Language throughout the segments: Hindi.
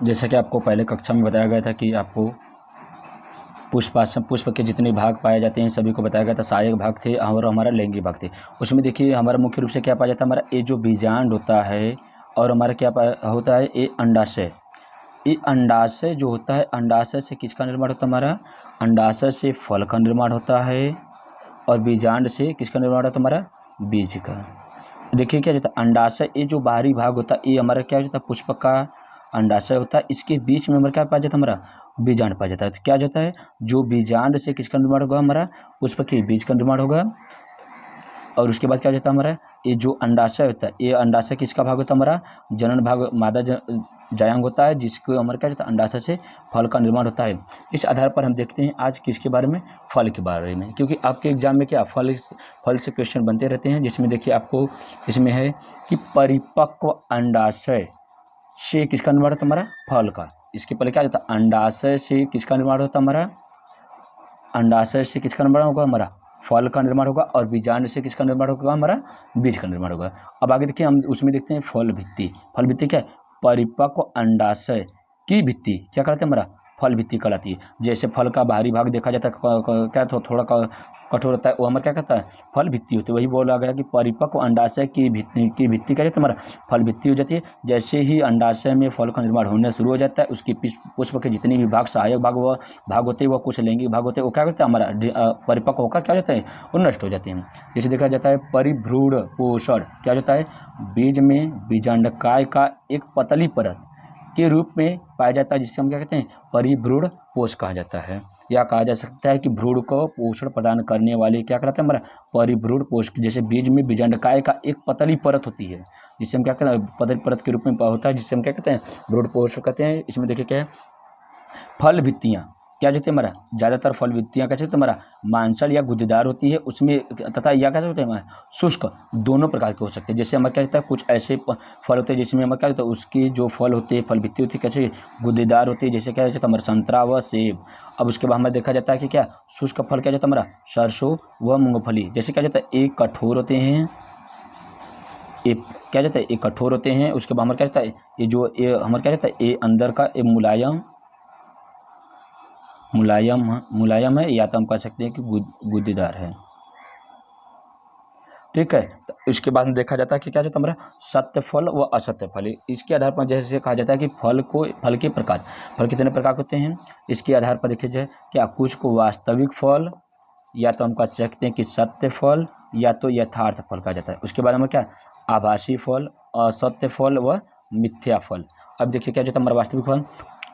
जैसा कि आपको पहले कक्षा में बताया गया था कि आपको पुष्प के जितने भाग पाए जाते हैं सभी को बताया गया था। सहायक भाग थे और हमारा लैंगिक भाग थे। उसमें देखिए हमारा मुख्य रूप से क्या पाया जाता है, हमारा ये जो बीजांड होता है और हमारा क्या होता है, ये अंडाशय। ये अंडाशय जो होता है, अंडाशय से किसका निर्माण होता है, हमारा अंडाशय से फल का निर्माण होता है और बीजांड से किसका निर्माण होता है, हमारा बीज का। देखिए क्या होता है, अंडाशय ये जो बाहरी भाग होता है ये हमारा क्या होता है, पुष्प का अंडाशय होता है। इसके बीच में हमारा क्या पाया जाता है, हमारा बीजांड पाया जाता है। तो क्या जाता है, जो बीजांड से किसका निर्माण होगा, हमारा पुष्प के बीज का निर्माण होगा। और उसके बाद क्या जाता है, हमारा ये जो अंडाशय होता है, ये अंडाशय किसका भाग होता है, हमारा जनन भाग, मादा जायांग होता है, जिसको हमारा क्या जाता है, अंडाशय से फल का निर्माण होता है। इस आधार पर हम देखते हैं आज किसके बारे में, फल के बारे में, क्योंकि आपके एग्जाम में क्या फल से क्वेश्चन बनते रहते हैं। जिसमें देखिए आपको इसमें है कि परिपक्व अंडाशय से किसका निर्माण होता है, हमारा फल का। इसके पहले क्या जाता है, अंडाशय से किसका निर्माण होता है, हमारा अंडाशय से किसका निर्माण होगा, हमारा फल का निर्माण होगा। और बीजांड से किसका निर्माण होगा, हमारा बीज का निर्माण होगा। अब आगे देखिए हम उसमें देखते हैं फल भित्ति। फल भित्ति क्या है, परिपक्व अंडाशय की भित्ति क्या कहते हैं, हमारा फल भित्ति कहलाती है। जैसे फल का बाहरी भाग देखा जाता है क्या तो थोड़ा कठोर होता है, वो हमारा क्या कहता है, फल भित्ति होती है। वही बोला गया कि परिपक्व अंडाशय की भित्ति क्या कहते हैं, हमारा फल भित्ति हो जाती है। जैसे ही अंडाशय में फल का निर्माण होना शुरू हो जाता है, उसकी पुष्प के जितने भी भाग, सहायक भाग होते हैं, वह कुछ लैंगिक भाग होते हैं, वो क्या करते हैं, हमारा परिपक्व होकर क्या होता है, वो नष्ट हो जाते हैं। जैसे देखा जाता है परिभ्रूण पोषण क्या होता है, बीज में बीजांडकाय का एक पतली परत के रूप में पाया जाता है, जिससे हम क्या कहते हैं, परिभ्रूण पोष कहा जाता है। या कहा जा सकता है कि भ्रूण को पोषण प्रदान करने वाले क्या कहते हैं, हमारा परिभ्रूण पोष। जैसे बीज में बीजांडकाय का एक पतली परत होती है, जिससे हम क्या कहते हैं, पतली परत के रूप में होता है, जिससे हम क्या कहते हैं, भ्रूण पोष कहते हैं। इसमें देखिए क्या है, फल भित्तियाँ क्या कहते हैं, हमारा ज़्यादातर फल भित्तियाँ क्या कहते हैं, हमारा मांसल या गुद्देदार होती है उसमें, तथा या क्या कहते हैं, हमारा शुष्क, दोनों प्रकार के हो सकते हैं। जैसे हमारा क्या कहता है, कुछ ऐसे फल होते हैं जिसमें हमारा क्या होता है, उसकी जो फल होते हैं, फल भित्ती होती है कैसे गुद्देदार होती है, जैसे क्या कहता है, हमारा संतरा व सेब। अब उसके बाद हमें देखा जाता है कि क्या शुष्क फल क्या जाता है, हमारा सरसों व मूँगफली। जैसे क्या जाता है, एक कठोर होते हैं, एक क्या जाता है, एक कठोर होते हैं। उसके बाद हमारा क्या जाता है, ये जो ये हमारा क्या जाता है, ये अंदर का ये मुलायम है, या तो हम कह सकते हैं कि गुद्देदार है। ठीक है। तो इसके बाद में देखा जाता है कि क्या जाता है, हमारा सत्य फल व असत्य फल। इसके आधार पर जैसे कहा जाता है कि फल के प्रकार, फल कितने प्रकार होते हैं, इसके आधार पर देखिए जाए क्या कुछ को वास्तविक फल, या तो हम कह सकते हैं कि सत्य फल, या तो यथार्थ फल कहा जाता है। उसके बाद हमें क्या आभासी फल, असत्य फल व मिथ्या फल। अब देखिए क्या जाता है, हमारा वास्तविक फल,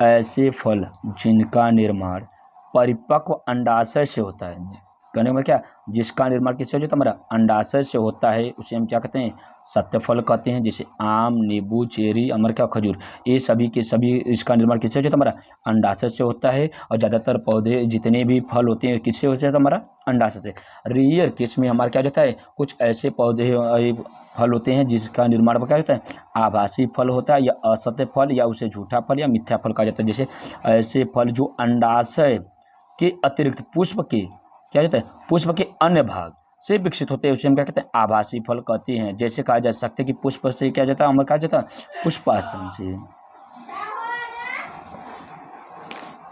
ऐसे फल जिनका निर्माण परिपक्व अंडाशय से होता है। कहने में क्या, जिसका निर्माण किससे होता है, हमारा अंडाशय से होता है, उसे हम क्या कहते हैं, सत्य फल कहते हैं। जैसे आम, नींबू, चेरी, अमर क्या खजूर, ये सभी के सभी इसका निर्माण किससे होता है, हमारा अंडाशय से होता है। और ज़्यादातर पौधे जितने भी फल होते हैं किससे होते हैं, हमारा अंडाशय से। रेयर केस में हमारा क्या होता है, कुछ ऐसे पौधे फल होते हैं जिसका निर्माण क्या होता है, आभासी फल होता है, या असत्य फल, या उसे झूठा फल या मिथ्या फल कहा जाता है। जैसे ऐसे फल जो अंडाशय के अतिरिक्त पुष्प के क्या कहते हैं, पुष्प के अन्य भाग से विकसित होते हैं, उसे हम क्या कहते हैं, आभासी फल कहते हैं। जैसे कहा जा सकता है कि पुष्प से क्या जाता है, हमारा कहा जाता है पुष्पासन से,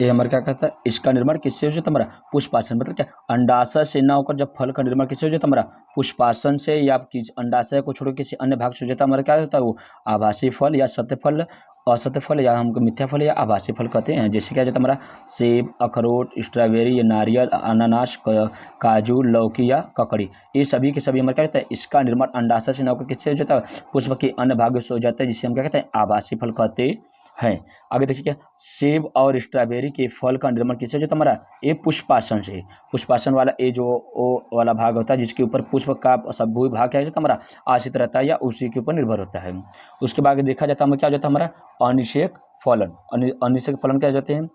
ये हमारा क्या कहता है, इसका निर्माण किससे हो जाता है, हमारा पुष्पासन। मतलब क्या, अंडाशय से ना होकर जब फल का निर्माण किससे हो जाता है, हमारा पुष्पासन से, या अंडाशय को छोड़ किसी अन्य भाग से हो जाता है, हमारा क्या होता है, वो आभासी फल या सत्य फल, असत्य फल, या हमको मिथ्या फल या आभासी फल कहते हैं। जैसे क्या जाता है, हमारा सेब, अखरोट, स्ट्रॉबेरी, नारियल, अनानास, काजू, लौकी या ककड़ी, ये सभी के सभी हमारा क्या कहता है, इसका निर्माण अंडाशय से ना होकर किससे हो जाता है, पुष्प के अन्य भाग से हो जाता है, जिसे हम क्या कहते हैं, आभासी फल कहते हैं। आगे देखिए क्या, सेब और स्ट्रॉबेरी के फल का निर्माण किससे होता है, हमारा ये पुष्पासन से। पुष्पासन वाला ये जो ओ वाला भाग होता है, जिसके ऊपर पुष्प का सभी भाग क्या होता है, हमारा आश्रित रहता है या उसी के ऊपर निर्भर होता है। उसके बाद देखा जाता है क्या हो जाता है, हमारा अनिषेक फलन। अनिषेक फलन क्या जाते हैं,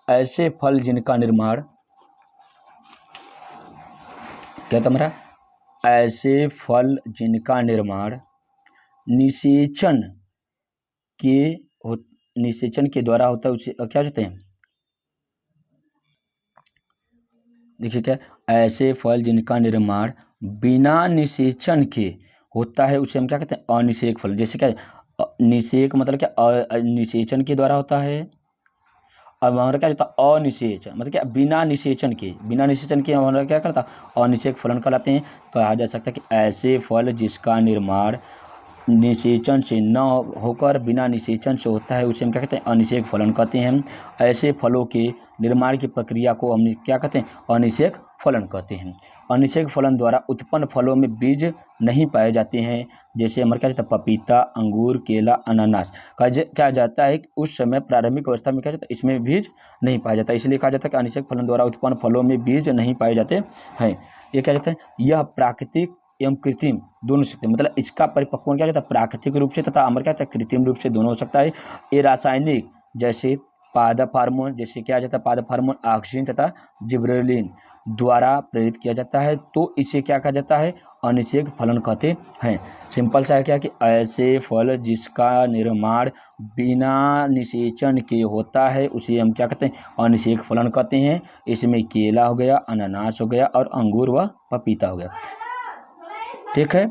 ऐसे फल जिनका निर्माण क्या होता है, हमारा ऐसे फल जिनका निर्माण निषेचन के द्वारा होता है, उसे क्या कहते हैं, देखिए क्या, ऐसे फल जिनका निर्माण बिना निषेचन के होता है, उसे हम क्या कहते हैं, अनिषेक फल। जैसे क्या, निषेक मतलब क्या, निषेचन के द्वारा होता है। अब हमारा क्या होता है अनिषेचन, मतलब क्या बिना निषेचन के हमारा क्या करता अनिषेक फलन कहलाते हैं। कहा जा सकता है कि ऐसे फल जिसका निर्माण निषेचन से न होकर बिना निषेचन से होता है उसे हम क्या कहते हैं अनिषेक फलन कहते हैं। ऐसे फलों के निर्माण की प्रक्रिया को हम क्या कहते हैं अनिषेक फलन कहते हैं। अनिषेक फलन द्वारा उत्पन्न फलों में बीज नहीं पाए जाते हैं। जैसे हमारे क्या जाता है पपीता, अंगूर, केला, अनानास क्या जाता है कि उस समय प्रारंभिक अवस्था में क्या जाता है इसमें बीज नहीं पाया जाता, इसलिए कहा जाता है कि अनिषेक फलन द्वारा उत्पन्न फलों में बीज नहीं पाए जाते हैं। ये क्या जाता है यह प्राकृतिक एवं कृत्रिम दोनों सकते हैं, मतलब इसका परिपक्वन क्या जाता है प्राकृतिक रूप से तथा हमारे क्या जाता है कृत्रिम रूप से दोनों हो सकता है। ये रासायनिक जैसे पादप हार्मोन, जैसे क्या जाता है पादप हार्मोन ऑक्सीजन तथा जिब्रेलिन द्वारा प्रेरित किया जाता है, तो इसे क्या कहा जाता है अनिषेक फलन कहते हैं। सिंपल सा है क्या कि ऐसे फल जिसका निर्माण बिना निषेचन के होता है उसे हम क्या कहते हैं अनिषेक फलन कहते हैं। इसमें केला हो गया, अनानास हो गया और अंगूर व पपीता हो गया। ठीक है।